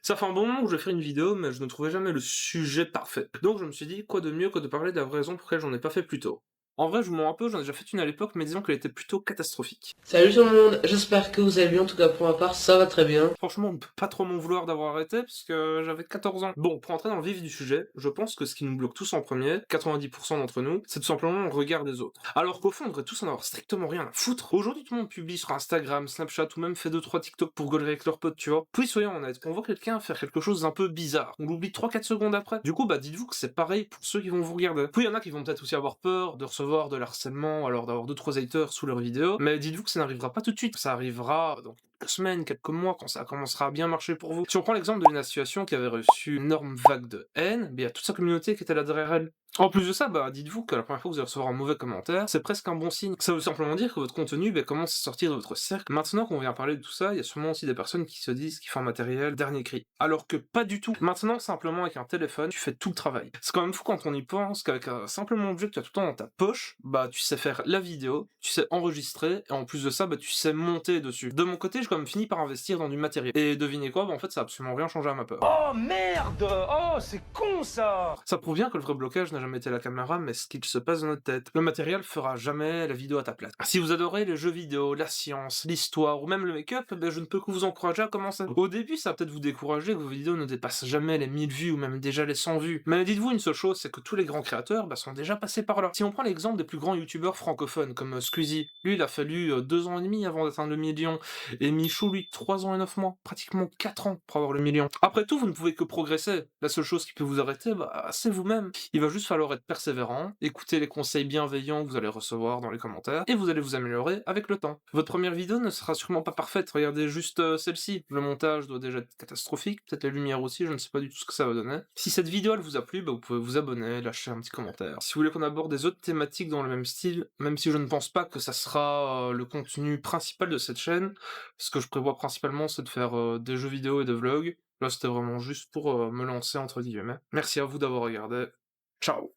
Ça fait un bon moment que je veux faire une vidéo, mais je ne trouvais jamais le sujet parfait. Donc je me suis dit, quoi de mieux que de parler de la vraie raison pour laquelle j'en ai pas fait plus tôt. En vrai, je vous mens un peu, j'en ai déjà fait une à l'époque, mais disons qu'elle était plutôt catastrophique. Salut tout le monde, j'espère que vous allez bien, en tout cas pour ma part ça va très bien. Franchement, on peut pas trop m'en vouloir d'avoir arrêté, parce que j'avais 14 ans. Bon, pour entrer dans le vif du sujet, je pense que ce qui nous bloque tous en premier, 90% d'entre nous, c'est tout simplement le regard des autres. Alors qu'au fond, on devrait tous en avoir strictement rien à foutre. Aujourd'hui, tout le monde publie sur Instagram, Snapchat, ou même fait 2-3 TikTok pour gauler avec leurs potes, tu vois. Puis soyons honnêtes, on voit quelqu'un faire quelque chose d'un peu bizarre. On l'oublie 3-4 secondes après. Du coup, bah dites-vous que c'est pareil pour ceux qui vont vous regarder. Puis il y en a qui vont peut-être aussi avoir peur de recevoir de l'harcèlement, alors d'avoir 2-3 haters sous leurs vidéos, mais dites-vous que ça n'arrivera pas tout de suite. Ça arrivera dans quelques semaines, quelques mois, quand ça commencera à bien marcher pour vous. Si on prend l'exemple d'une association qui avait reçu une énorme vague de haine, il y a toute sa communauté qui était là derrière elle. En plus de ça, bah dites-vous que la première fois que vous allez recevoir un mauvais commentaire, c'est presque un bon signe. Ça veut simplement dire que votre contenu commence à sortir de votre cercle. Maintenant qu'on vient parler de tout ça, il y a sûrement aussi des personnes qui se disent qu'ils font un matériel dernier cri. Alors que pas du tout. Maintenant, simplement avec un téléphone, tu fais tout le travail. C'est quand même fou quand on y pense qu'avec un simplement objet que tu as tout le temps dans ta poche, bah tu sais faire la vidéo, tu sais enregistrer, et en plus de ça, bah tu sais monter dessus. De mon côté, j'ai quand même fini par investir dans du matériel. Et devinez quoi, bah en fait ça a absolument rien changé à ma peur. Oh merde! Oh, c'est con ça! Ça prouve bien que le vrai blocage n'a jamais été la caméra, mais ce qu'il se passe dans notre tête. Le matériel fera jamais la vidéo à ta place. Si vous adorez les jeux vidéo, la science, l'histoire ou même le make-up, je ne peux que vous encourager à commencer. Au début, ça va peut-être vous décourager que vos vidéos ne dépassent jamais les 1000 vues ou même déjà les 100 vues. Mais dites-vous une seule chose, c'est que tous les grands créateurs sont déjà passés par là. Si on prend l'exemple des plus grands youtubeurs francophones comme Squeezie, lui il a fallu 2 ans et demi avant d'atteindre le million, et Michou lui 3 ans et 9 mois, pratiquement 4 ans pour avoir le million. Après tout, vous ne pouvez que progresser. La seule chose qui peut vous arrêter, c'est vous-même. Il va juste falloir être persévérant, écouter les conseils bienveillants que vous allez recevoir dans les commentaires, et vous allez vous améliorer avec le temps. Votre première vidéo ne sera sûrement pas parfaite, regardez juste celle-ci. Le montage doit déjà être catastrophique, peut-être la lumière aussi, je ne sais pas du tout ce que ça va donner. Si cette vidéo elle vous a plu, vous pouvez vous abonner, lâcher un petit commentaire. Si vous voulez qu'on aborde des autres thématiques dans le même style, même si je ne pense pas que ça sera le contenu principal de cette chaîne, ce que je prévois principalement c'est de faire des jeux vidéo et des vlogs. Là, c'était vraiment juste pour me lancer entre guillemets. Merci à vous d'avoir regardé. Ciao!